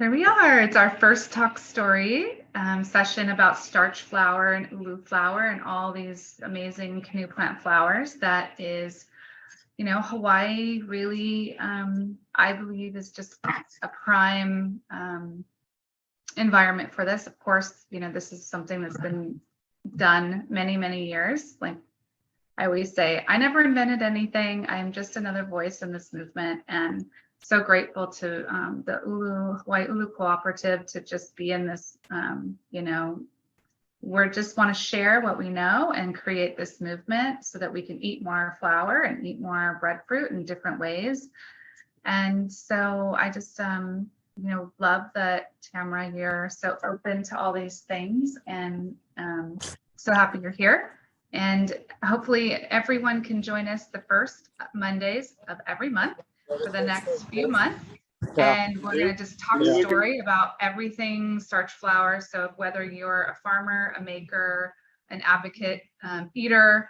Here we are. It's our first talk story session about starch flower and ulu flower and all these amazing canoe plant flowers. That is, Hawaii really, I believe, is just a prime environment for this. Of course, this is something that's been done many, many years. Like I always say, I never invented anything. I'm just another voice in this movement, and so grateful to the Hawaii Ulu Cooperative to just be in this. We just want to share what we know and create this movement so that we can eat more flour and eat more breadfruit in different ways. And so I just, love that, Tamara, you're so open to all these things, and so happy you're here. And hopefully everyone can join us the first Mondays of every month for the next few months. And we're going to just talk a story about everything starch flour. So whether you're a farmer, a maker, an advocate, eater,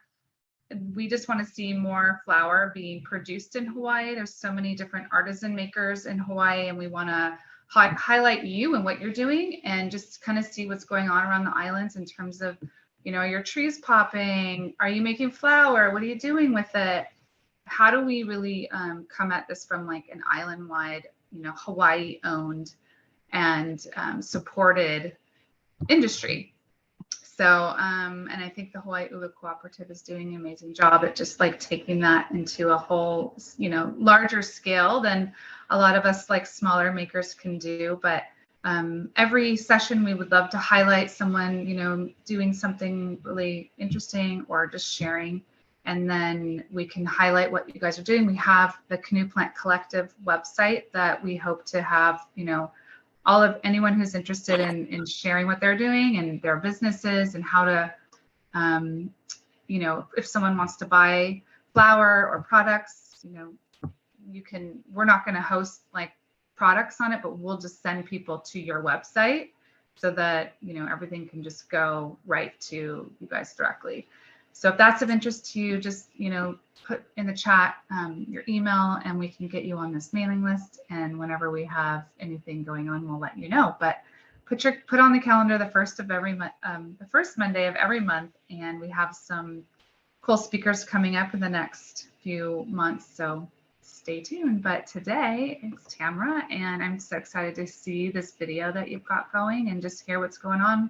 we just want to see more flour being produced in Hawaii. There's so many different artisan makers in Hawaii, and we want to highlight you and what you're doing and just kind of see what's going on around the islands in terms of, your trees popping. Are you making flour? What are you doing with it? How do we really come at this from like an island-wide, Hawaii owned and supported industry? So, and I think the Hawaii Ulu Cooperative is doing an amazing job at just like taking that into a whole, larger scale than a lot of us like smaller makers can do. But every session, we would love to highlight someone, doing something really interesting or just sharing. And then we can highlight what you guys are doing. We have the Canoe Plant Collective website that we hope to have, all of anyone who's interested in sharing what they're doing and their businesses and how to, if someone wants to buy flour or products, we're not going to host like products on it, but we'll just send people to your website so that, everything can just go right to you guys directly. So if that's of interest to you, just, put in the chat your email and we can get you on this mailing list. And whenever we have anything going on, we'll let you know. But put on the calendar the first Monday of every month. And we have some cool speakers coming up in the next few months. So stay tuned. But today it's Tamara, and I'm so excited to see this video that you've got going and just hear what's going on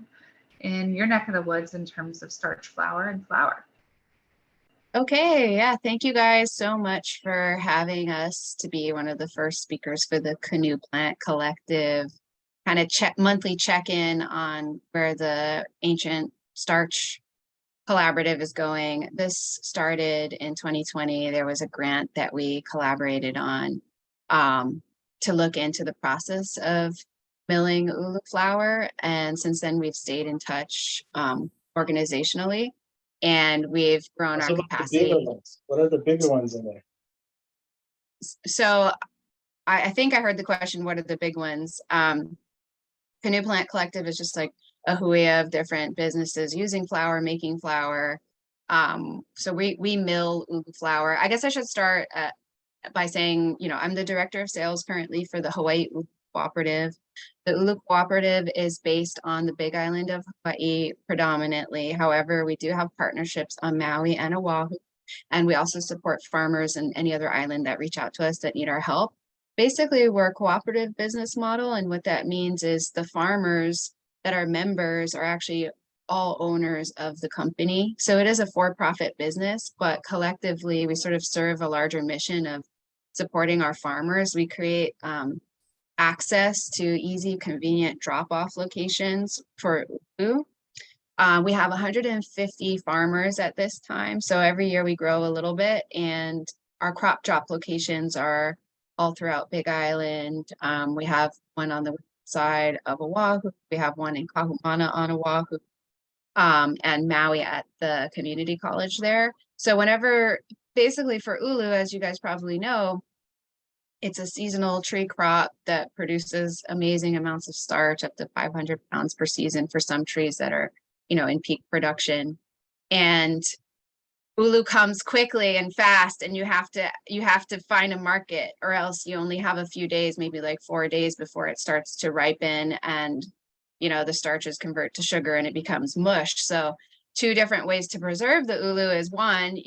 in your neck of the woods in terms of starch flour and flour. Okay, yeah, thank you guys so much for having us to be one of the first speakers for the Canoe Plant Collective. Kind of monthly check-in on where the Ancient Starch Collaborative is going. This started in 2020. There was a grant that we collaborated on to look into the process of milling ulu flour, and since then we've stayed in touch organizationally, and we've grown our capacity. What are the bigger ones in there? So I think I heard the question, what are the big ones? Canoe Plant Collective is just like a hui of different businesses using flour, making flour. So we mill ulu flour. I guess I should start by saying, I'm the director of sales currently for the Hawaii Ulu Cooperative. The Ulu Cooperative is based on the Big Island of Hawaii predominantly. However, we do have partnerships on Maui and Oahu, and we also support farmers and any other island that reach out to us that need our help. Basically, we're a cooperative business model, and what that means is the farmers that are members are actually all owners of the company. So it is a for-profit business, but collectively we sort of serve a larger mission of supporting our farmers. We create access to easy, convenient drop-off locations for ulu. We have 150 farmers at this time. So every year we grow a little bit, and our crop drop locations are all throughout Big Island. We have one on the side of Oahu. We have one in Kahumana on Oahu, and Maui at the community college there. So whenever, basically for ulu, as you guys probably know, it's a seasonal tree crop that produces amazing amounts of starch, up to 500 pounds per season for some trees that are, in peak production. And ulu comes quickly and fast, and you have to find a market, or else you only have a few days, maybe like 4 days before it starts to ripen, and the starches convert to sugar and it becomes mush. So 2 different ways to preserve the ulu is, one,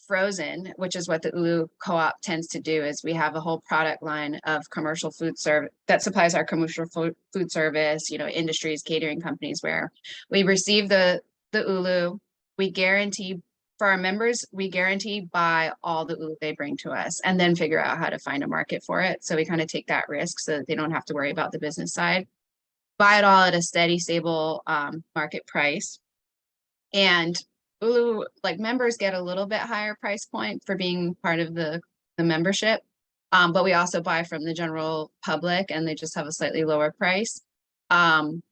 frozen, which is what the ulu co-op tends to do. Is we have a whole product line of commercial food service that supplies our commercial food service, industries, catering companies, where we receive the ulu. We guarantee, for our members, we guarantee buy all the ulu they bring to us, and then figure out how to find a market for it. So we kind of take that risk so that they don't have to worry about the business side. Buy it all at a steady, stable market price. And ulu, like, members get a little bit higher price point for being part of the membership. But we also buy from the general public, and they just have a slightly lower price. And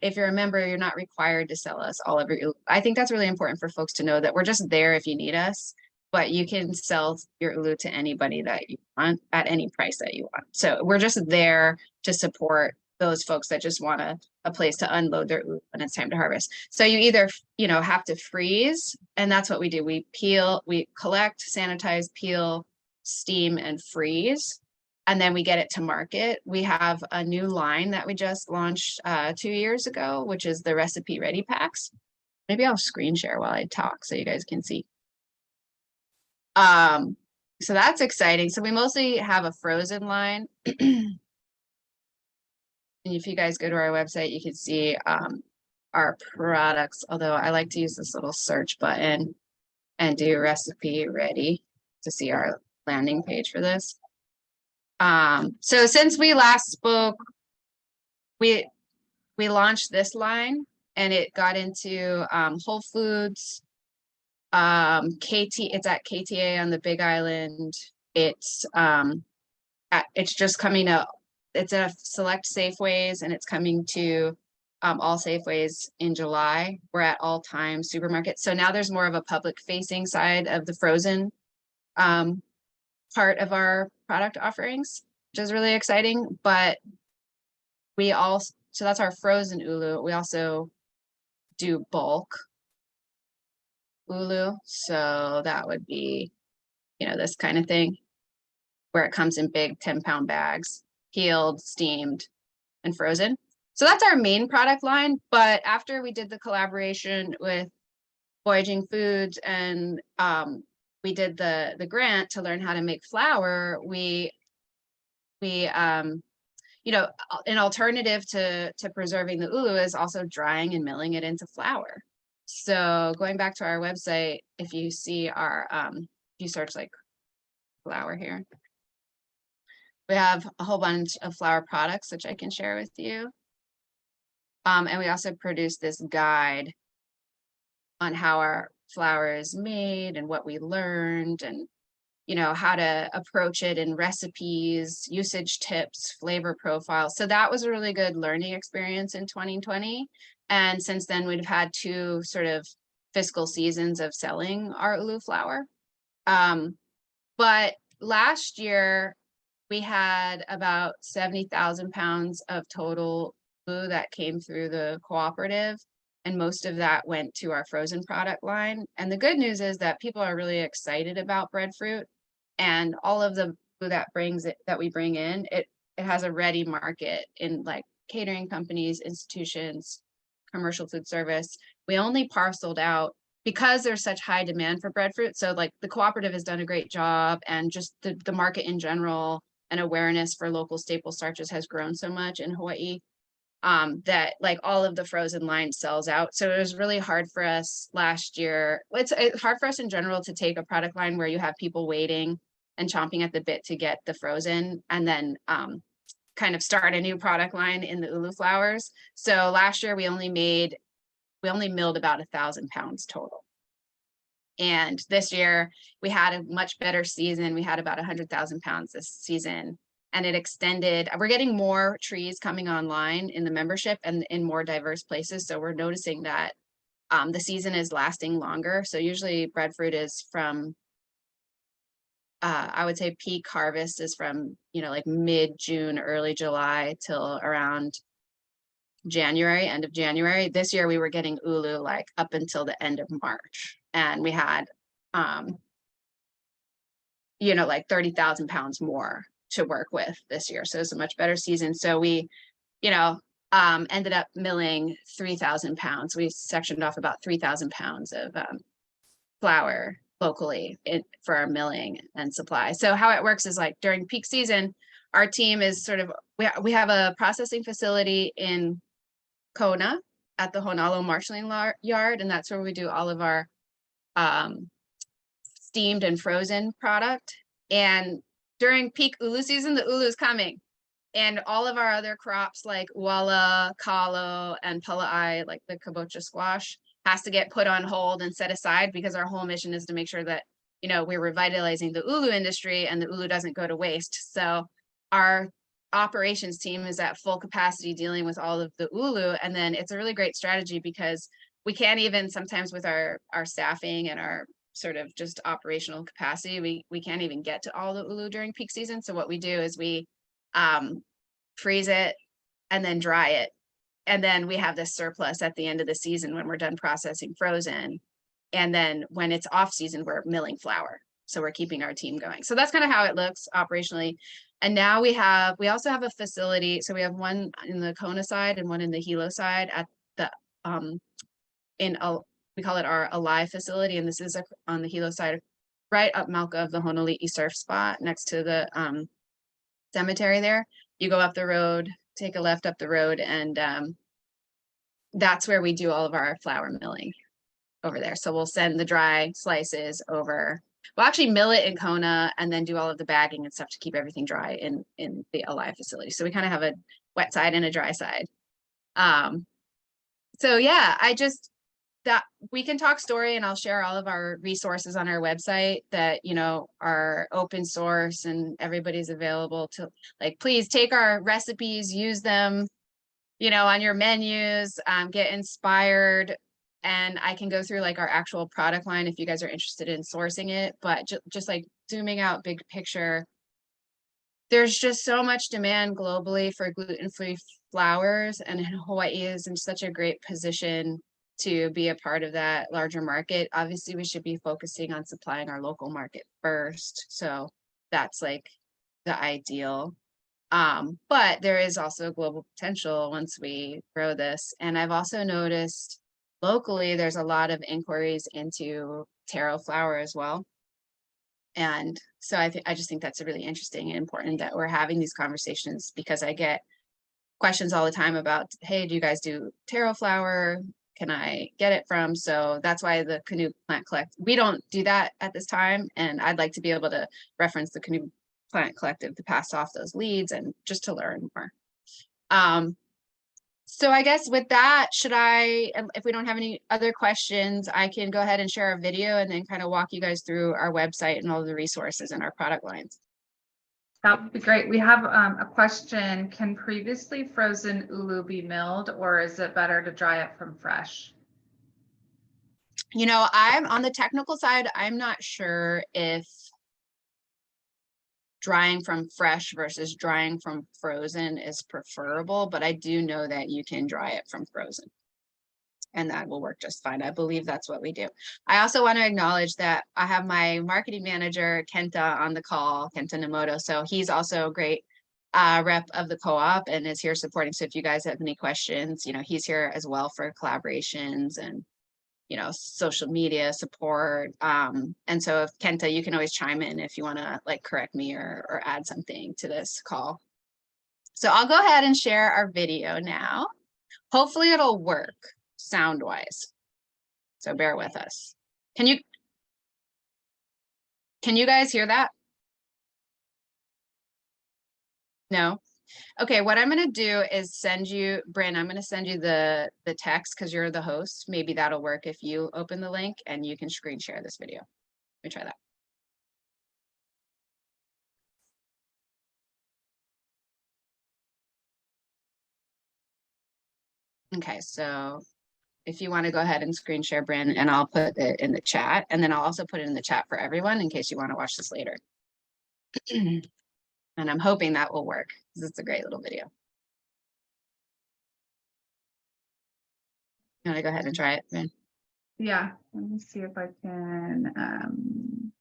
if you're a member, you're not required to sell us all of your ulu. I think that's really important for folks to know, that we're just there if you need us, but you can sell your ulu to anybody that you want at any price that you want. So we're just there to support those folks that just want a place to unload their ulu when it's time to harvest. So you either, have to freeze, and that's what we do. We peel, we collect, sanitize, peel, steam, and freeze, and then we get it to market. We have a new line that we just launched 2 years ago, which is the recipe ready packs. Maybe I'll screen share while I talk so you guys can see. So that's exciting. So we mostly have a frozen line. And if you guys go to our website, you can see our products, although I like to use this little search button and do recipe ready to see our landing page for this. So since we last spoke, we launched this line, and it got into Whole Foods, it's at KTA on the Big Island. It's just coming up. It's at select Safeways, and it's coming to all Safeways in July. We're at all time supermarkets. So now there's more of a public facing side of the frozen part of our product offerings, which is really exciting. But so that's our frozen ulu. We also do bulk ulu. So that would be, this kind of thing, where it comes in big 10-pound bags, peeled, steamed, and frozen. So that's our main product line. But after we did the collaboration with Voyaging Foods, and we did the grant to learn how to make flour, an alternative to preserving the ulu is also drying and milling it into flour. So going back to our website, if you see our, if you search like flour here, we have a whole bunch of flour products, which I can share with you. And we also produced this guide on how our flour is made and what we learned, and how to approach it in recipes, usage tips, flavor profiles. So that was a really good learning experience in 2020. And since then, we've had 2 sort of fiscal seasons of selling our ulu flour. But last year, we had about 70,000 pounds of total ulu that came through the cooperative, and most of that went to our frozen product line. And the good news is that people are really excited about Breadfruit, and all of the ulu that we bring in, it has a ready market in like catering companies, institutions, commercial food service. We only parceled out because there's such high demand for breadfruit. So like the cooperative has done a great job, and just the market in general and awareness for local staple starches has grown so much in Hawaii, that like all of the frozen line sells out. So it was really hard for us last year. It's hard for us in general to take a product line where you have people waiting and chomping at the bit to get the frozen, and then kind of start a new product line in the ulu flours. So last year we only milled about 1,000 pounds total. And this year we had a much better season. We had about 100,000 pounds this season, and it extended. We're getting more trees coming online in the membership and in more diverse places. So we're noticing that the season is lasting longer. So usually breadfruit is from, I would say peak harvest is from, like mid-June, early July till around January, end of January. This year we were getting ulu like up until the end of March. and we had, you know, like 30,000 pounds more to work with this year. So it's a much better season. So we, you know, ended up milling 3,000 pounds. We sectioned off about 3,000 pounds of flour locally for our milling and supply. So how it works is like during peak season, our team is sort of, we have a processing facility in Kona at the Honolo marshaling yard, and that's where we do all of our steamed and frozen product. And during peak ulu season, the ulu is coming. And all of our other crops like walla, kalo, and pala'ai, like the kabocha squash, has to get put on hold and set aside because our whole mission is to make sure that, you know, we're revitalizing the ulu industry and the ulu doesn't go to waste. So our operations team is at full capacity dealing with all of the ulu. And then it's a really great strategy because we can't even sometimes with our staffing and our sort of just operational capacity, we can't even get to all the ulu during peak season. So what we do is we freeze it and then dry it. And then we have this surplus at the end of the season when we're done processing frozen. And then when it's off season, we're milling flour. So we're keeping our team going. So that's kind of how it looks operationally. And now we also have a facility. So we have one in the Kona side and one in the Hilo side at the, we call it our Alive facility. And this is on the Hilo side, right up Malka of the Honolulu surf spot next to the cemetery there. You go up the road, take a left up the road, and that's where we do all of our flour milling over there. So we'll send the dry slices over. We'll actually mill it in Kona and then do all of the bagging and stuff to keep everything dry in the Alive facility. So we kind of have a wet side and a dry side. So yeah, that we can talk story, and I'll share all of our resources on our website that, you know, are open source and everybody's available to, like, please take our recipes, use them, you know, on your menus, get inspired. And I can go through like our actual product line if you guys are interested in sourcing it, but just like zooming out big picture, there's just so much demand globally for gluten-free flours, and Hawaii is in such a great position to be a part of that larger market. Obviously, we should be focusing on supplying our local market first. So that's like the ideal. But there is also global potential once we grow this. And I've also noticed locally, there's a lot of inquiries into taro flour as well. And so I just think that's really interesting and important that we're having these conversations, because I get questions all the time about, hey, do you guys do taro flour? Can I get it from? So that's why the Canoe Plant Collective, we don't do that at this time. And I'd like to be able to reference the Canoe Plant Collective to pass off those leads and just to learn more. So I guess with that, if we don't have any other questions, I can go ahead and share a video and then kind of walk you guys through our website and all of the resources and our product lines. That would be great. We have a question. Can previously frozen ulu be milled, or is it better to dry it from fresh? You know, I'm on the technical side. I'm not sure if drying from fresh versus drying from frozen is preferable, but I do know that you can dry it from frozen and that will work just fine. I believe that's what we do. I also want to acknowledge that I have my marketing manager, Kenta, on the call, Kenta Namoto. So he's also a great rep of the co-op and is here supporting. So if you guys have any questions, you know, he's here as well for collaborations and, you know, social media support. And so if Kenta, you can always chime in if you want to like correct me or add something to this call. So I'll go ahead and share our video now. Hopefully it'll work sound wise. So bear with us. Can you guys hear that? No? Okay, what I'm going to do is send you, Bryn, I'm going to send you the text because you're the host. Maybe that'll work if you open the link and you can screen share this video. Let me try that. Okay, so if you want to go ahead and screen share, Bryn, and I'll put it in the chat, and then I'll also put it in the chat for everyone in case you want to watch this later. And I'm hoping that will work because it's a great little video. You want to go ahead and try it, Bryn? Yeah, let me see if I can,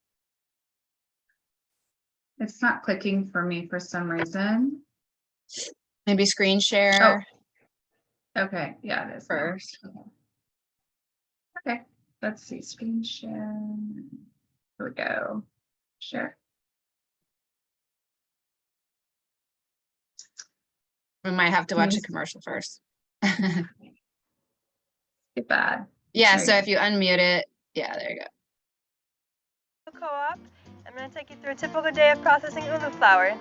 it's not clicking for me for some reason. Maybe screen share Okay, yeah, it is now. first. Okay, let's see, screen share. Here we go. Share. We might have to watch a Yes. commercial first. Get bad. Yeah, There so you if you unmute it, yeah, there you go. Co-op. I'm going to take you through a typical day of processing ulu flower.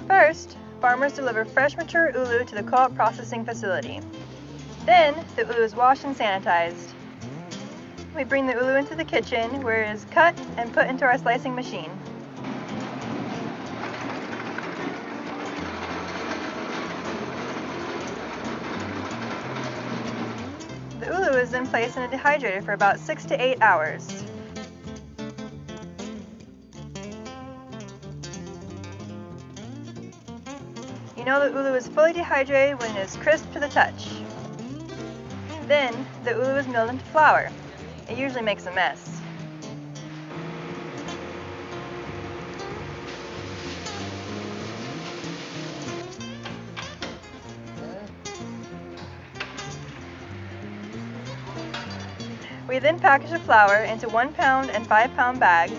First, farmers deliver fresh mature ulu to the co-op processing facility. Then, the ulu is washed and sanitized. We bring the ulu into the kitchen where it is cut and put into our slicing machine. The ulu is then placed in a dehydrator for about 6 to 8 hours. You know the ulu is fully dehydrated when it is crisp to the touch. Then, the ulu is milled into flour. It usually makes a mess. We then package the flour into 1 pound and 5 pound bags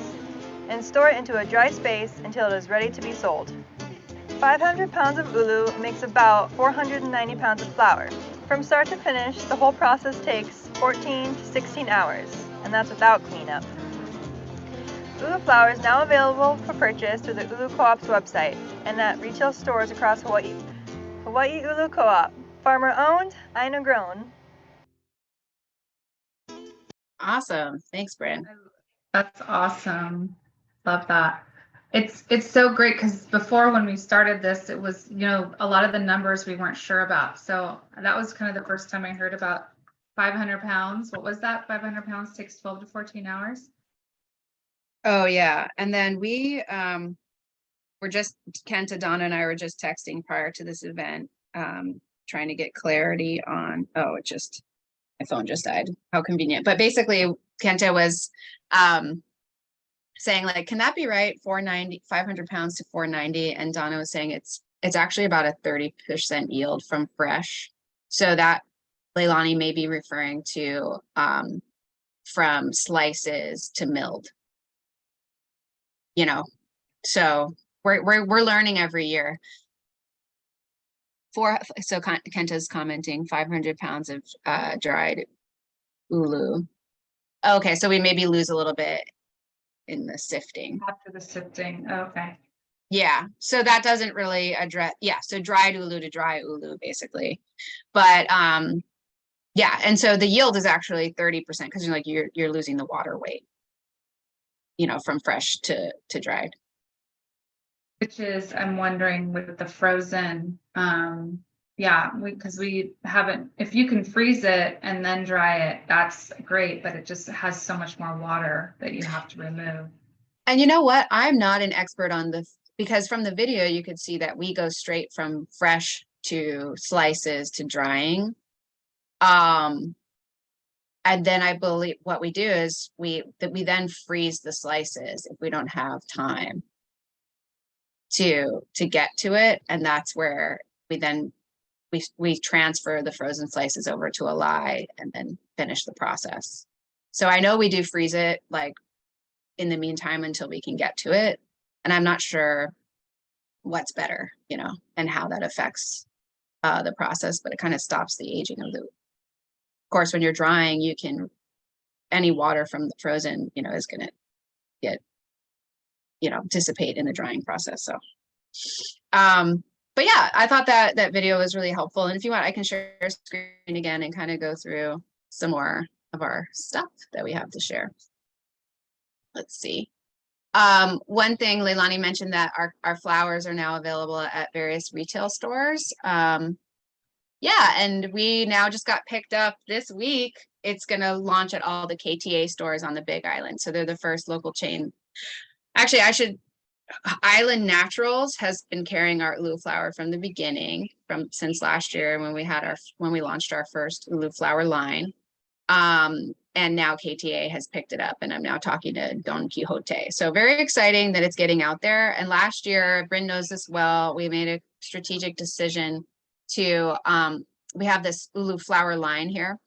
and store it into a dry space until it is ready to be sold. 500 pounds of ulu makes about 490 pounds of flour. From start to finish, the whole process takes 14 to 16 hours, and that's without cleanup. Ulu flour is now available for purchase through the Ulu Co-op's website and at retail stores across Hawaii. Hawaii Ulu Co-op, farmer owned, Aina grown. Awesome. Thanks, Bryn. That's awesome. Love that. It's so great because before when we started this, it was, you know, a lot of the numbers we weren't sure about. So that was kind of the first time I heard about 500 pounds. What was that? 500 pounds takes 12 to 14 hours. Oh yeah. And then we were just Kenta, Donna, and I were just texting prior to this event, trying to get clarity on, oh, my phone just died. How convenient. But basically Kenta was saying like, can that be right? 500 pounds to 490. And Donna was saying it's actually about a 30% yield from fresh. So that Leilani may be referring to from slices to milled. You know, so we're learning every year. So Kenta's commenting 500 pounds of dried ulu. Okay, so we maybe lose a little bit in the sifting. After the sifting. Okay. Yeah, so that doesn't really address, yeah, so dried ulu to dry ulu basically. But yeah, and so the yield is actually 30% because you're losing the water weight, you know, from fresh to dried. Which is, I'm wondering with the frozen, yeah, because we haven't, if you can freeze it and then dry it, that's great, but it just has so much more water that you have to remove. And you know what? I'm not an expert on because from the video, you could see that we go straight from fresh to slices to drying. And then I believe what we do is we then freeze the slices if we don't have time to get to it. And that's where we transfer the frozen slices over to a lye and then finish the process. So I know we do freeze it like in the meantime until we can get to it. And I'm not sure what's better, you know, and how that affects the process, but it kind of stops the aging of of course, when you're drying, any water from the frozen, you know, is going to get, you know, dissipate in the drying process. So, but yeah, I thought that video was really helpful. And if you want, I can share screen again and kind of go through some more of our stuff that we have to share. Let's see. One thing Leilani mentioned that our flowers are now available at various retail stores. Yeah, and we now just got picked up this week. It's going to launch at all the KTA stores on the Big Island. So they're the first local chain. Actually, Island Naturals has been carrying our ulu flower from the beginning, since last year when we launched our first ulu flower line. And now KTA has picked it up, and I'm now talking to Don Quixote. So very exciting that it's getting out there. And last year, Bryn knows this well, we made a strategic decision to, we have this Ulu flower line here.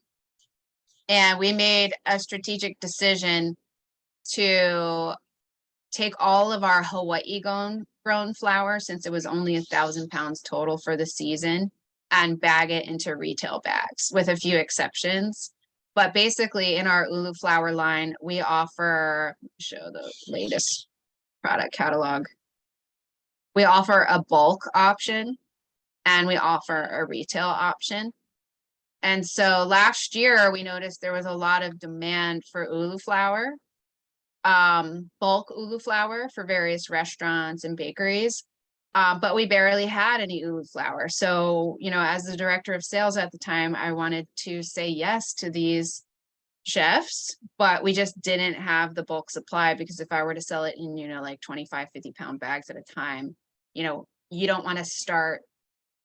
And we made a strategic decision to take all of our Hawaii grown flour, since it was only 1,000 pounds total for the season, and bag it into retail bags with a few exceptions. But basically in our Ulu flower line, we offer, show the latest product catalog. We offer a bulk option and we offer a retail option. And so last year we noticed there was a lot of demand for Ulu flour, bulk Ulu flour for various restaurants and bakeries. But we barely had any Ulu flour. So, you know, as the director of sales at the time, I wanted to say yes to these chefs, but we just didn't have the bulk supply, because if I were to sell it in, you know, like 25, 50-pound bags at a time, you know, you don't want to start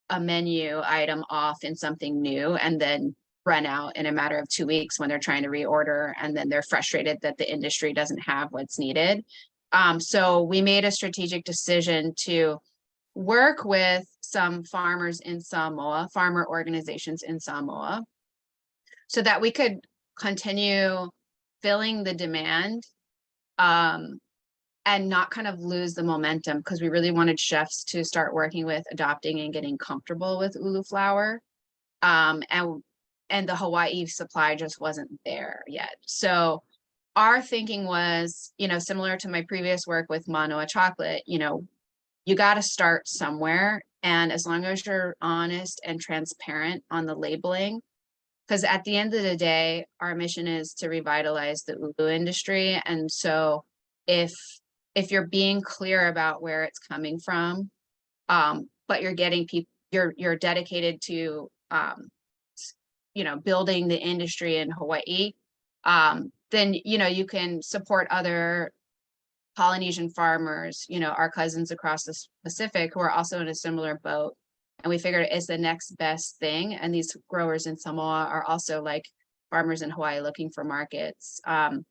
a menu item off in something new and then run out in a matter of 2 weeks when they're trying to reorder, and then they're frustrated that the industry doesn't have what's needed. So we made a strategic decision to work with some farmers in Samoa, farmer organizations in Samoa, so that we could continue filling the demand, and not kind of lose the momentum, because we really wanted chefs to start working with adopting and getting comfortable with Ulu flour. And the Hawaii supply just wasn't there yet. So our thinking was, you know, similar to my previous work with Manoa chocolate, you know, you got to start somewhere. And as long as you're honest and transparent on the labeling, because at the end of the day, our mission is to revitalize the Ulu industry. And so if you're being clear about where it's coming from, but you're getting people, you're dedicated to, you know, building the industry in Hawaii, then, you know, you can support other Polynesian farmers, you know, our cousins across the Pacific who are also in a similar boat. And we figured it's the next best thing. And these growers in Samoa are also like farmers in Hawaii looking for markets. And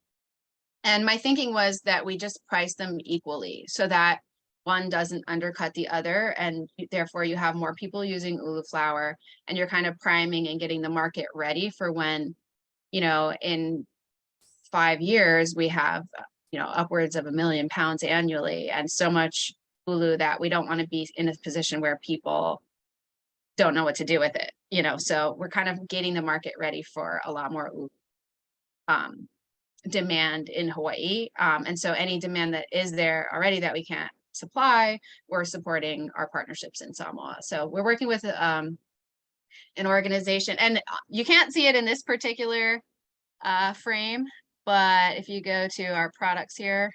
my thinking was that we just price them equally so that one doesn't undercut the other, and therefore you have more people using Ulu flour, and you're kind of priming and getting the market ready for when, you know, in 5 years we have, you know, upwards of 1 million pounds annually, and so much Ulu that we don't want to be in a position where people don't know what to do with it, you know. So we're kind of getting the market ready for a lot more Ulu demand in Hawaii. And so any demand that is there already that we can't supply, we're supporting our partnerships in Samoa. So we're working with an organization, and you can't see it in this particular frame, but if you go to our products here,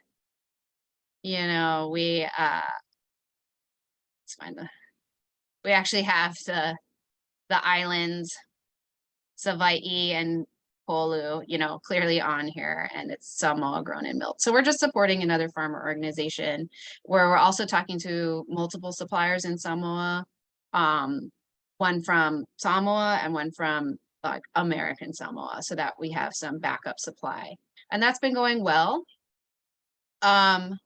you know, we we actually have the islands, Savaii and Polu, you know, clearly on here, and it's Samoa grown in milk. So we're just supporting another farmer organization where we're also talking to multiple suppliers in Samoa, one from Samoa and one from like American Samoa, so that we have some backup supply. And that's been going well. And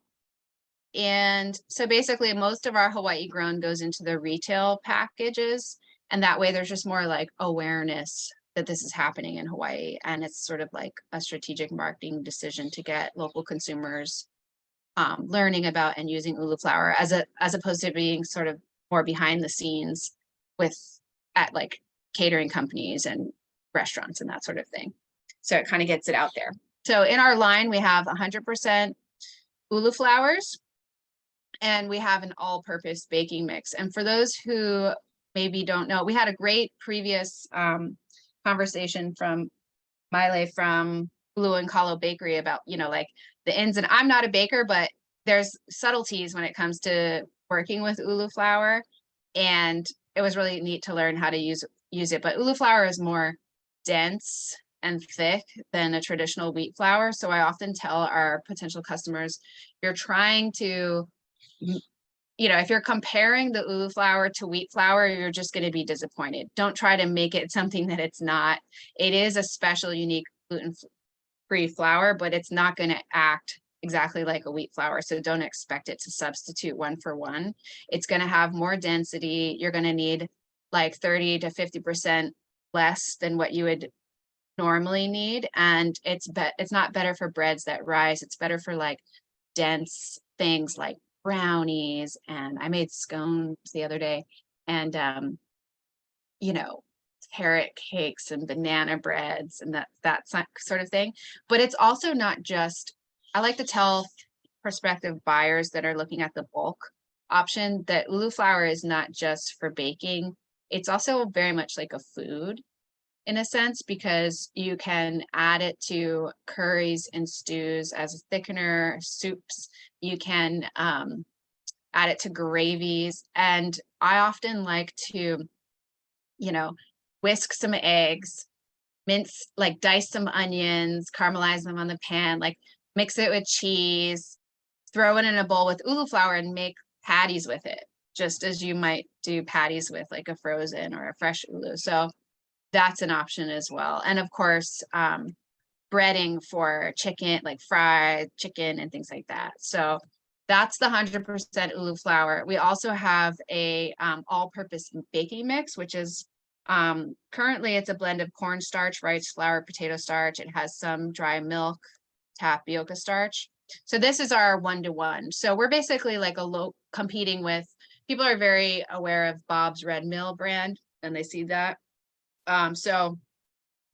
so basically most of our Hawaii grown goes into the retail packages, and that way there's just more like awareness that this is happening in Hawaii, and it's sort of like a strategic marketing decision to get local consumers learning about and using Ulu flour, as opposed to being sort of more behind the scenes at like catering companies and restaurants and that sort of thing. So it kind of gets it out there. So in our line, we have 100% Ulu flours, and we have an all-purpose baking mix. And for those who maybe don't know, we had a great previous conversation from Maile from Ulu and Kalo Bakery about, you know, like the ins, and I'm not a baker, but there's subtleties when it comes to working with Ulu flour, and it was really neat to learn how to use it. But Ulu flour is more dense and thick than a traditional wheat flour. So I often tell our potential customers, you're trying to if you're comparing the ulu flour to wheat flour, you're just going to be disappointed. Don't try to make it something that it's not. It is a special, unique gluten-free flour, but it's not going to act exactly like a wheat flour. So don't expect it to substitute one for one. It's going to have more density. You're going to need like 30 to 50% less than what you would normally need. And it's not better for breads that rise. It's better for like dense things like brownies, and I made scones the other day, and carrot cakes and banana breads and that sort of thing. But it's also not just, I like to tell prospective buyers that are looking at the bulk option that ulu flour is not just for baking. It's also very much like a food in a sense, because you can add it to curries and stews as a thickener, soups. You can add it to gravies. And I often like to, whisk some eggs, dice some onions, caramelize them on the pan, like mix it with cheese, throw it in a bowl with ulu flour and make patties with it, just as you might do patties with like a frozen or a fresh ulu. So that's an option as well. And of course, breading for chicken, like fried chicken and things like that. So that's the 100% ulu flour. We also have a all-purpose baking mix, which is currently it's a blend of cornstarch, rice flour, potato starch. It has some dry milk, tapioca starch. So this is our 1-to-1. So we're basically like competing with, people are very aware of Bob's Red Mill brand, and they see that. So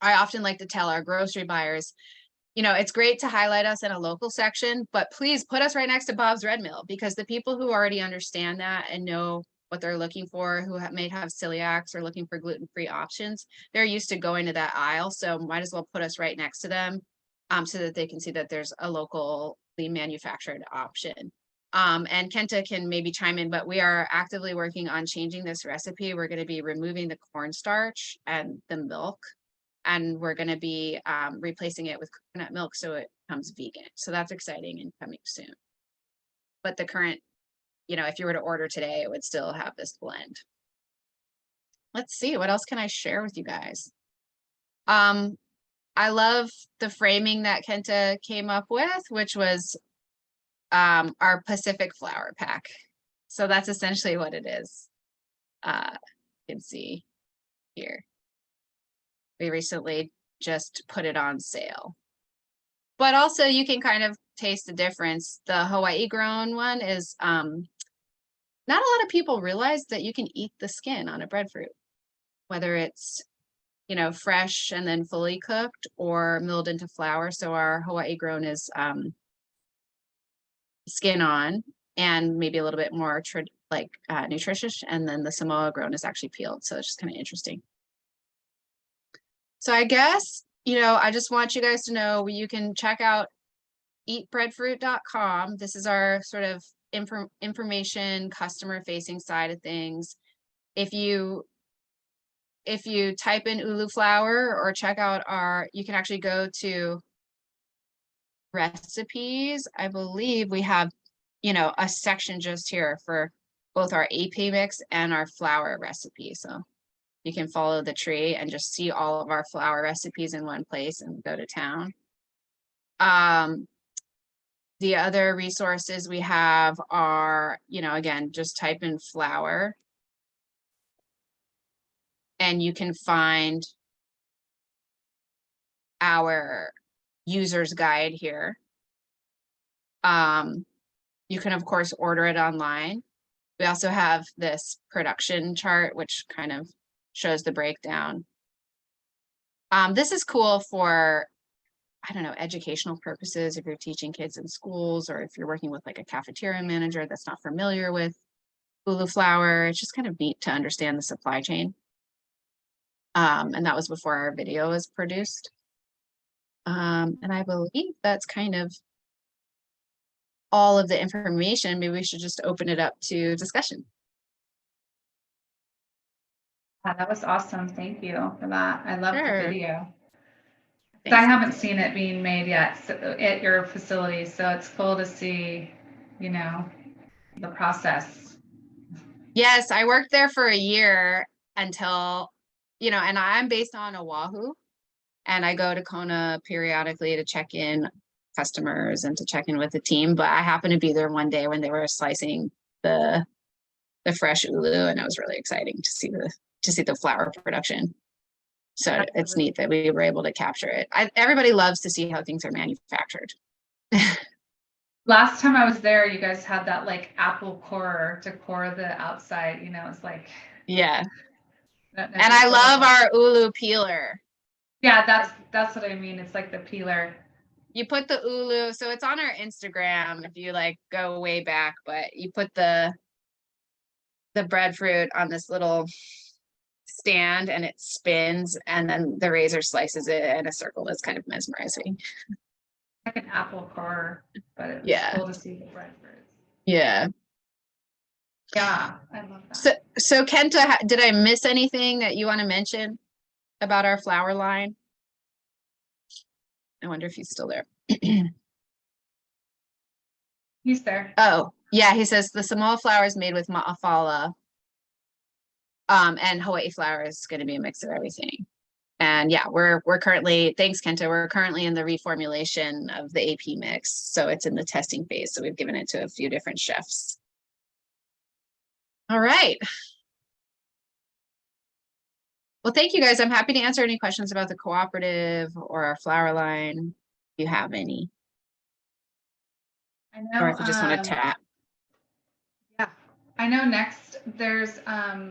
I often like to tell our grocery buyers, it's great to highlight us in a local section, but please put us right next to Bob's Red Mill, because the people who already understand that and know what they're looking for, who may have celiacs or looking for gluten-free options, they're used to going to that aisle. So might as well put us right next to them, so that they can see that there's a locally manufactured option. And Kenta can maybe chime in, but we are actively working on changing this recipe. We're going to be removing the cornstarch and the milk, and we're going to be replacing it with coconut milk so it becomes vegan. So that's exciting and coming soon. But the current, if you were to order today, it would still have this blend. Let's see, what else can I share with you guys? I love the framing that Kenta came up with, which was our Pacific flour pack. So that's essentially what it is. You can see here. We recently just put it on sale. But also you can kind of taste the difference. The Hawaii grown one is, not a lot of people realize that you can eat the skin on a breadfruit, whether it's, fresh and then fully cooked or milled into flour. So our Hawaii grown is skin on and maybe a little bit more nutritious, and then the Samoa grown is actually peeled. So it's just kind of interesting. So I guess, I just want you guys to know you can check out eatbreadfruit.com. This is our sort of information, customer facing side of things. If you type in ulu flour or check out you can actually go to recipes. I believe we have, a section just here for both our AP mix and our flour recipe. So you can follow the tree and just see all of our flour recipes in one place and go to town. The other resources we have are, again, just type in flour and you can find our user's guide here. You can, of course, order it online. We also have this production chart, which kind of shows the breakdown. This is cool for, I don't know, educational purposes, if you're teaching kids in schools or if you're working with like a cafeteria manager that's not familiar with ulu flour. It's just kind of neat to understand the supply chain. And that was before our video was produced. And I believe that's kind of all of the information. Maybe we should just open it up to discussion. Yeah, that was awesome. Thank you for that. I love Sure. the video. Thanks. I haven't seen it being made yet at your facility, so it's cool to see, the process. Yes, I worked there for a year until, and I'm based on Oahu, and I go to Kona periodically to check in customers and to check in with the team. But I happened to be there one day when they were slicing the fresh ulu, and it was really exciting to see the flower production. So it's neat that we were able to capture it. Everybody loves to see how things are manufactured. Last time I was there, you guys had that like apple core to core the outside, it's like. Yeah. And I love our ulu peeler. Yeah, that's what I mean. It's like the peeler. You put the ulu, so it's on our Instagram if you like go way back, but you put the breadfruit on this little stand and it spins, and then the razor slices it in a circle. That's kind of mesmerizing. Like an apple core, but it was cool to see the breadfruit. Yeah. Yeah, I love that. So Kenta, did I miss anything that you want to mention about our flower line? I wonder if he's still there. He's there. Oh, yeah, he says the Samoa flower is made with ma'afala. And Hawaii flower is going to be a mix of everything. And yeah, we're currently, thanks Kenta, we're currently in the reformulation of the AP mix. So it's in the testing phase. So we've given it to a few different chefs. All right. Well, thank you guys. I'm happy to answer any questions about the cooperative or our flower line, if you have any. I know. Or if you just want to chat. Yeah, I know next there's a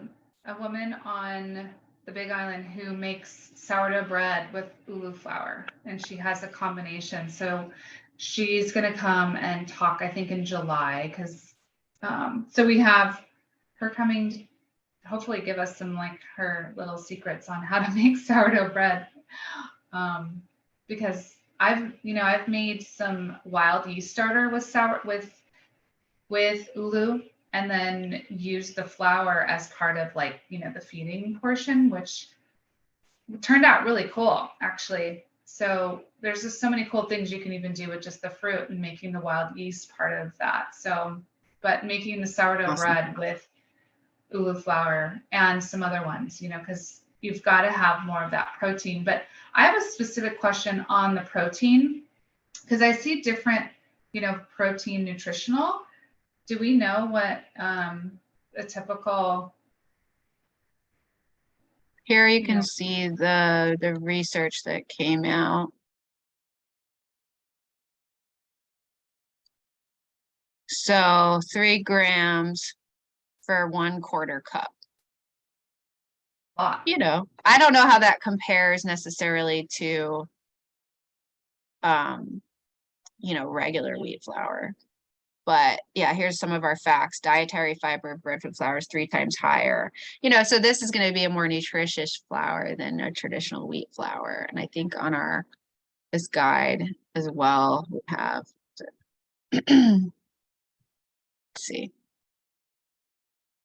woman on the Big Island who makes sourdough bread with ulu flour, and she has a combination. So she's going to come and talk, I think, in July, because so we have her coming to hopefully give us some like her little secrets on how to make sourdough bread, because I've made some wild yeast starter with ulu, and then use the flour as part of like, the feeding portion, which turned out really cool, actually. So there's just so many cool things you can even do with just the fruit and making the wild yeast part of that. So, but making the sourdough bread with ulu flour and some other ones, because you've got to have more of that protein. But I have a specific question on the protein, because I see different, protein nutritional. Do we know what a typical? Here you can see the research that came out. So 3 grams for 1/4 cup. I don't know how that compares necessarily to, regular wheat flour. But yeah, here's some of our facts. Dietary fiber of breadfruit flour is 3 times higher. So this is going to be a more nutritious flour than a traditional wheat flour. And I think on this guide as well, we have, let's see.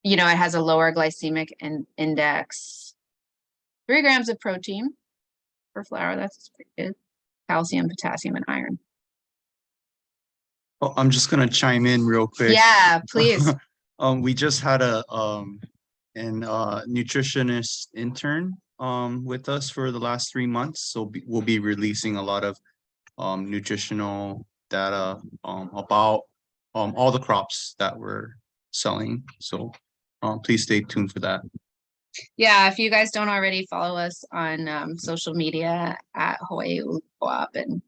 It has a lower glycemic index. 3 grams of protein per flour. That's pretty good. Calcium, potassium, and iron. Oh, I'm just gonna chime in real quick. Yeah, please. We just had a nutritionist intern with us for the last 3 months, so we'll be releasing a lot of nutritional data about all the crops that we're selling. So please stay tuned for that. Yeah, if you guys don't already follow us on social media at Hawaii Ulu Co-op, and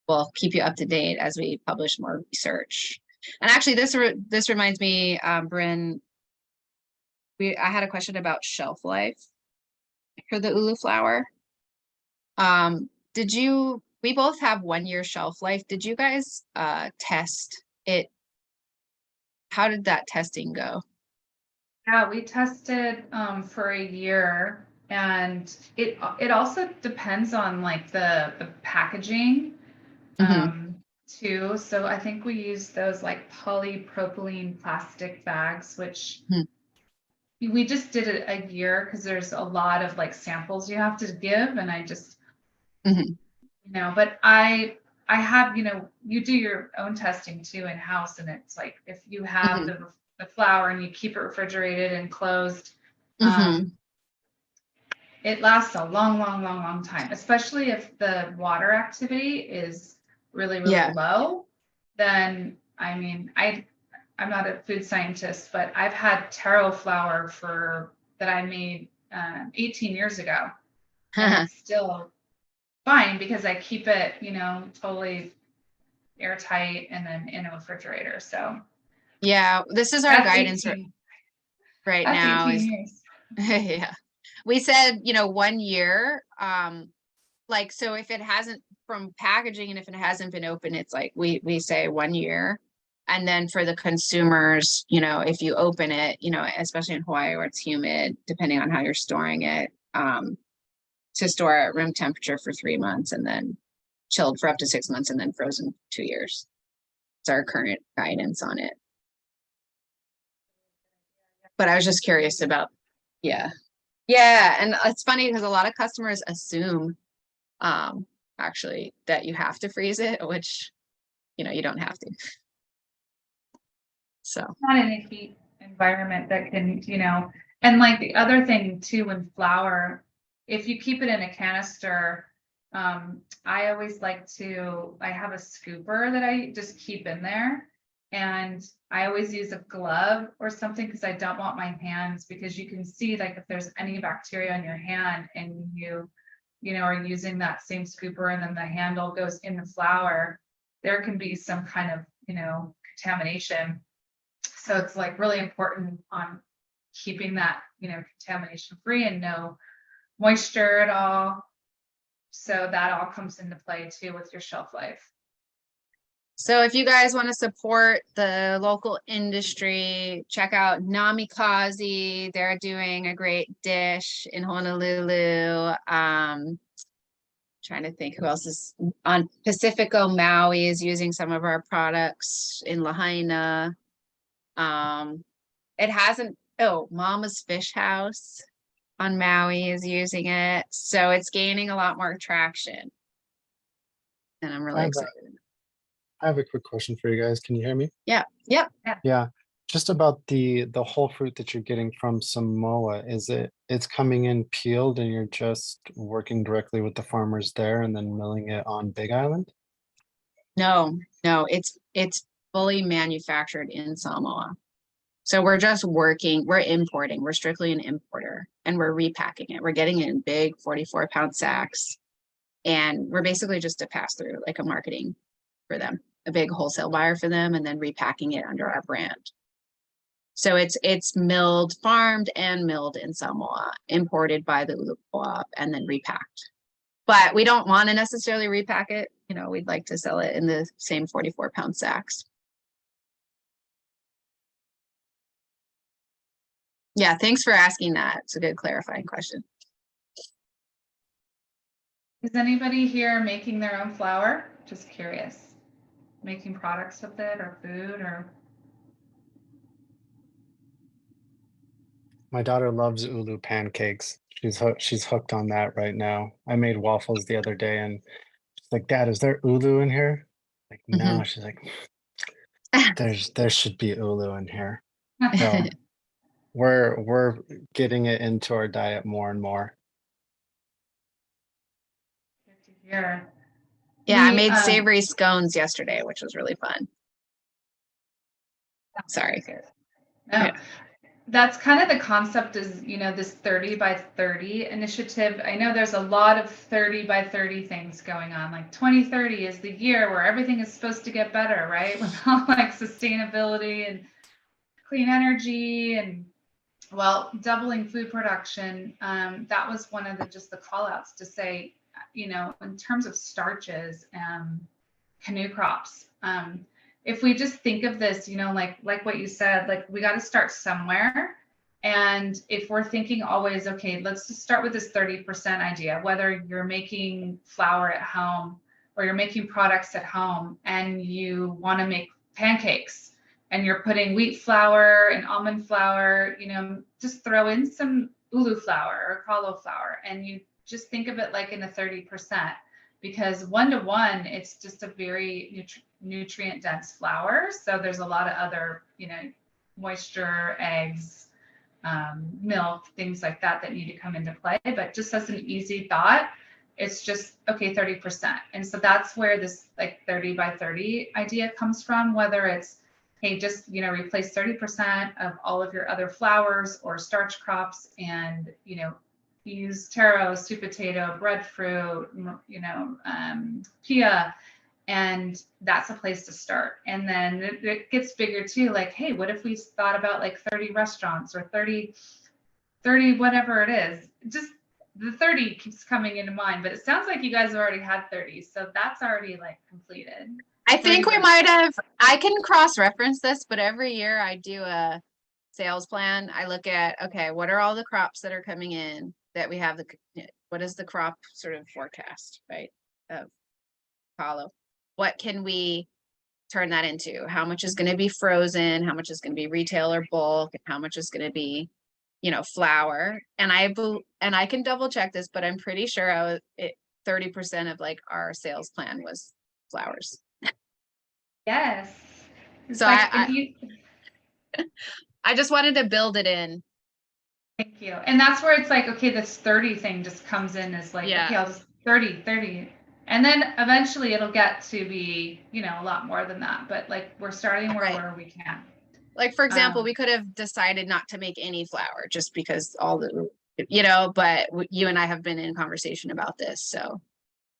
we'll keep you up to date as we publish more research. And actually, this reminds me, Bryn, I had a question about shelf life for the ulu flour. We both have 1-year shelf life. Did you guys test it? How did that testing go? Yeah, we tested for a year, and it also depends on like the packaging too. So I think we use those like polypropylene plastic bags, which we just did it a year because there's a lot of like samples you have to give, and I just but I have, you do your own testing too in house, and it's like if you have the flour and you keep it refrigerated and closed, Mm-hmm. it lasts a long, long, long, long time, especially if the water activity is really, really Yeah. low. Then, I mean, I'm not a food scientist, but I've had taro flour that I made 18 years ago, and it's still fine because I keep it, totally airtight and then in a refrigerator. So Yeah, this is our that's guidance 18. right That's now 18 is years. yeah. We said, 1 year. Like, so if it hasn't from packaging and if it hasn't been open, it's like we say 1 year. And then for the consumers, if you open it, especially in Hawaii where it's humid, depending on how you're storing it, to store at room temperature for 3 months and then chilled for up to 6 months and then frozen 2 years. It's our current guidance on it. But I was just curious about, yeah. Yeah, and it's funny because a lot of customers assume actually that you have to freeze it, which you don't have to. So Not in a heat environment that can, and like the other thing too, in flour, if you keep it in a canister, I always I have a scooper that I just keep in there. And I always use a glove or something because I don't want my hands, because you can see like if there's any bacteria on your hand and you are using that same scooper and then the handle goes in the flour, there can be some kind of, contamination. So it's like really important on keeping that, contamination free and no moisture at all. So that all comes into play too with your shelf life. So if you guys want to support the local industry, check out Namikaze. They're doing a great dish in Honolulu. Trying to think who else is on Pacifico Maui is using some of our products in Lahaina. It hasn't, Mama's Fish House on Maui is using it. So it's gaining a lot more traction. And I'm really excited. I have a quick question for you guys. Can you hear me? Yeah. Yep. Yeah. Just about the whole fruit that you're getting from Samoa, it's coming in peeled and you're just working directly with the farmers there and then milling it on Big Island? No, it's fully manufactured in Samoa. So we're importing, we're strictly an importer and we're repacking it. We're getting it in big 44-pound sacks. And we're basically just a pass through, like a marketing for them, a big wholesale buyer for them, and then repacking it under our brand. So it's milled, farmed and milled in Samoa, imported by the Ulu Co-op and then repacked. But we don't want to necessarily repack it. We'd like to sell it in the same 44-pound sacks. Yeah, thanks for asking that. It's a good clarifying question. Is anybody here making their own flour? Just curious. Making products with it or food or? My daughter loves Ulu pancakes. She's hooked on that right now. I made waffles the other day and she's like, Dad, is there Ulu in here? Like, no. She's like, there should be Ulu in here. So we're getting it into our diet more and more. Good to hear. Yeah, I made savory scones yesterday, which was really fun. Sorry. No, Yeah. That's kind of the concept is, this 30 by 30 initiative. I know there's a lot of 30 by 30 things going on. Like 2030 is the year where everything is supposed to get better, right? With all like sustainability and clean energy and doubling food production. That was one of the call outs to say, in terms of starches, canoe crops. If we just think of this, like what you said, like we got to start somewhere. And if we're thinking always, okay, let's just start with this 30% idea, whether you're making flour at home or you're making products at home and you want to make pancakes and you're putting wheat flour and almond flour, just throw in some ulu flour or kalo flour and you just think of it like in a 30%. because 1-to-1, it's just a very nutrient dense flour. So there's a lot of other, moisture, eggs, milk, things like that need to come into play. But just as an easy thought, it's just, okay, 30%. And so that's where this like 30 by 30 idea comes from, whether it's, hey, just, replace 30% of all of your other flours or starch crops and, use taro, sweet potato, breadfruit, pea, and that's a place to start. And then it gets bigger too. Like, hey, what if we thought about like 30 restaurants or 30, whatever it is? Just the 30 keeps coming into mind, but it sounds like you guys have already had 30. So that's already like completed. I think we might have, I can cross-reference this, but every year I do a sales plan. I look at, okay, what are all the crops that are coming in that we have what is the crop sort of forecast, right? Of follow. What can we turn that into? How much is going to be frozen? How much is going to be retail or bulk? And how much is going to be, flour? And I can double check this, but I'm pretty sure 30% of like our sales plan was flours. Yes. It's So like I just wanted to build it in. Thank you. And that's where it's like, okay, this 30 thing just comes in as like, okay, I'll just 30. And then eventually it'll get to be, a lot more than that. But like we're starting where we can. Like, for example, we could have decided not to make any flour just because but you and I have been in conversation about this. So,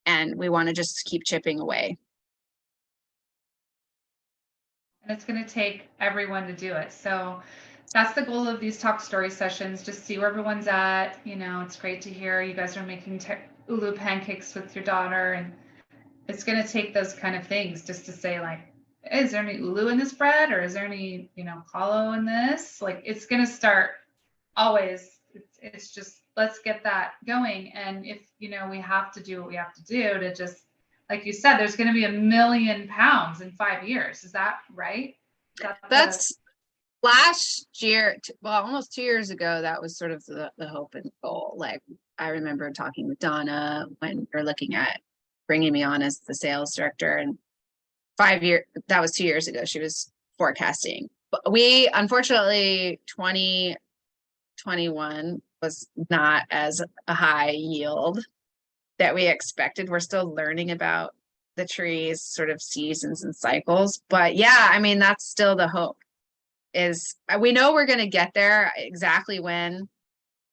and we want to just keep chipping away. And it's going to take everyone to do it. So that's the goal of these talk story sessions. Just see where everyone's at. It's great to hear you guys are making ulu pancakes with your daughter. And it's going to take those kind of things just to say like, is there any ulu in this bread, or is there any, kalo in this? Like, it's going to start always. It's just, let's get that going. And if, we have to do what we have to do to just, like you said, there's going to be 1 million pounds in 5 years. Is that right? That's last year, well, almost 2 years ago, that was sort of the hope and goal. Like, I remember talking with Donna when we were looking at bringing me on as the sales director, and 5 years, that was 2 years ago, she was forecasting. But we, unfortunately, 2021 was not as a high yield that we expected. We're still learning about the trees sort of seasons and cycles, but yeah, I mean, that's still the hope. Is we know we're going to get there. Exactly when,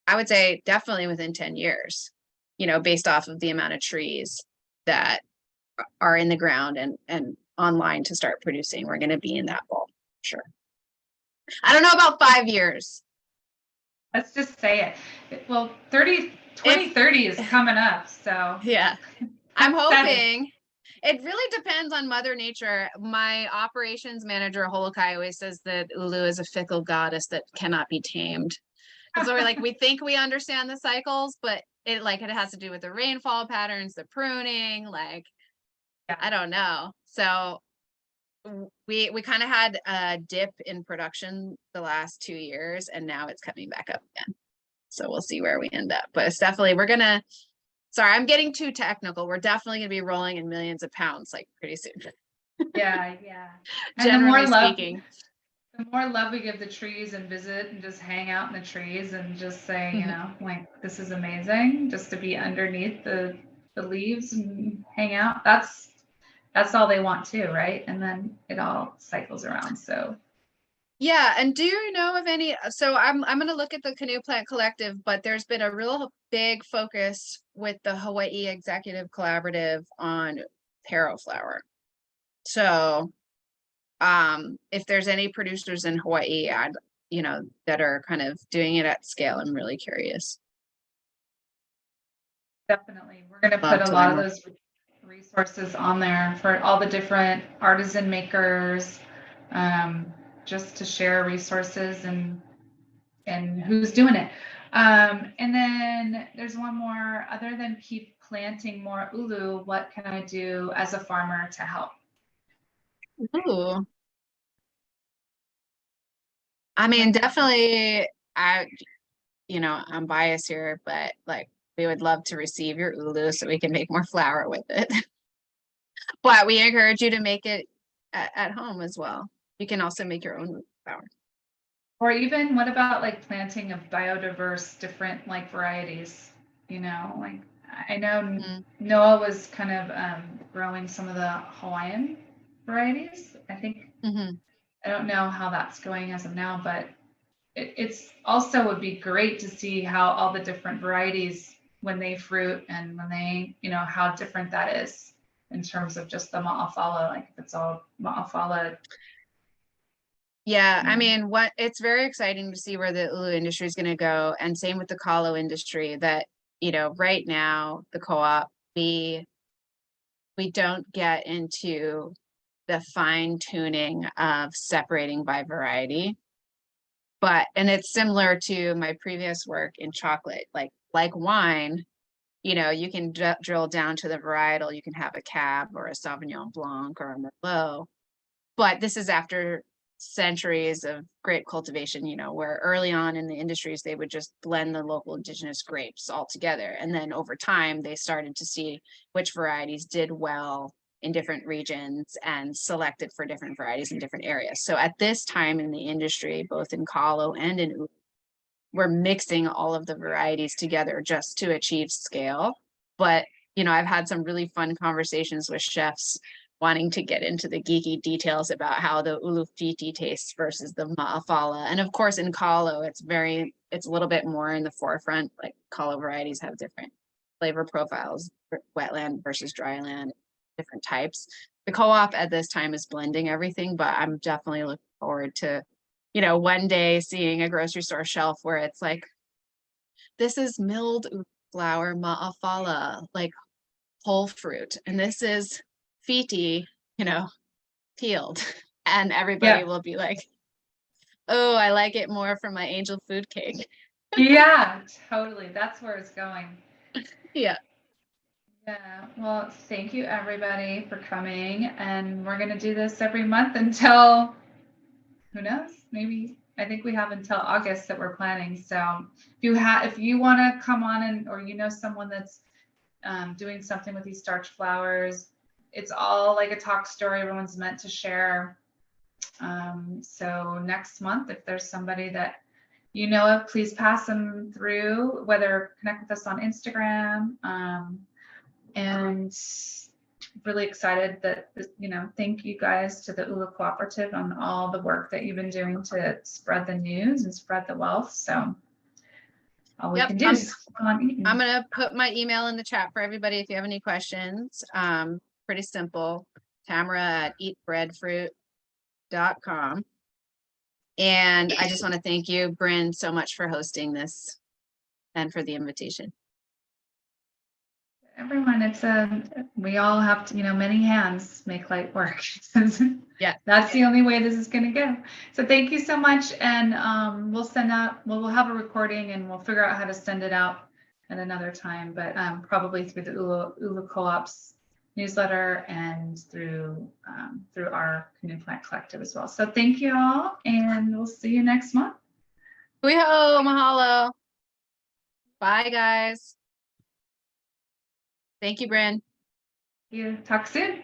I would say definitely within 10 years, based off of the amount of trees that are in the ground and online to start producing. We're going to be in that ball, sure. I don't know about 5 years. Let's just say it. Well, 2030 is coming up, so yeah, I'm hoping. It really depends on Mother Nature. My operations manager, Holokai, always says that Ulu is a fickle goddess that cannot be tamed. And so we're like, we think we understand the cycles, but it has to do with the rainfall patterns, the pruning, I don't know. So we kind of had a dip in production the last 2 years, and now it's coming back up again. So we'll see where we end up. But it's definitely, sorry, I'm getting too technical. We're definitely going to be rolling in millions of pounds pretty soon. Yeah. And Generally speaking. The more love we give the trees and visit and just hang out in the trees and just say, this is amazing, just to be underneath the leaves and hang out. That's all they want too, right? And then it all cycles around. So yeah. And do you know of any? So I'm going to look at the Canoe Plant Collective, but there's been a real big focus with the Hawaii Executive Collaborative on taro flour. So if there's any producers in Hawaii, that are kind of doing it at scale, I'm really curious. Definitely. We're going to put a lot of those resources on there for all the different artisan makers, just to share resources and who's doing it. And then there's one more. Other than keep planting more ulu, what can I do as a farmer to help? Ooh. I mean, definitely, I'm biased here, but we would love to receive your ulu so we can make more flour with it. But we encourage you to make it at home as well. You can also make your own flour. Or even what about like planting of biodiverse different like varieties, like I know Noah was kind of growing some of the Hawaiian varieties. I think, I don't know how that's going as of now, but it's also would be great to see how all the different varieties, when they fruit and when they, how different that is in terms of just the ma'afala, like if it's all ma'afala. Yeah, I mean, it's very exciting to see where the ulu industry is going to go, and same with the kalo industry. That right now the co-op we don't get into the fine tuning of separating by variety, and it's similar to my previous work in chocolate, like wine. You can drill down to the varietal. You can have a Cab or a Sauvignon Blanc or a Merlot, but this is after centuries of grape cultivation, where early on in the industries, they would just blend the local indigenous grapes all together. And then over time, they started to see which varieties did well in different regions and selected for different varieties in different areas. So at this time in the industry, both in kalo and in ulu, we're mixing all of the varieties together just to achieve scale. But, I've had some really fun conversations with chefs wanting to get into the geeky details about how the ulu fiti tastes versus the ma'afala. And of course, in kalo, it's a little bit more in the forefront. Like kalo varieties have different flavor profiles, wetland versus dryland, different types. The co-op at this time is blending everything, but I'm definitely looking forward to, one day seeing a grocery store shelf where it's like, this is milled flour ma'afala, like whole fruit, and this is fiti, peeled, and everybody will be like, oh, I like it more from my angel food cake. Yeah, totally. That's where it's going. Yeah. Yeah. Well, thank you everybody for coming, and we're going to do this every month until, who knows, maybe, I think we have until August that we're planning. So if you want to come on or someone that's doing something with these starch flours, it's all like a talk story. Everyone's meant to share. So next month, if there's somebody that of, please pass them through, whether connect with us on Instagram. And really excited that, thank you guys to the ULA Cooperative on all the work that you've been doing to spread the news and spread the wealth. So all we can do is keep on eating. I'm going to put my email in the chat for everybody if you have any questions. Pretty simple. Tamara@eatbreadfruit.com. And I just want to thank you, Bryn, so much for hosting this and for the invitation. Everyone, we all have to, many hands make light work. Yeah, that's the only way this is going to go. So thank you so much. And we'll have a recording and we'll figure out how to send it out at another time, but probably through the ULA Co-op's newsletter and through our Canoe Plant Collective as well. So thank you all, and we'll see you next month. Mahalo. Bye, guys. Thank you, Bryn. Talk soon.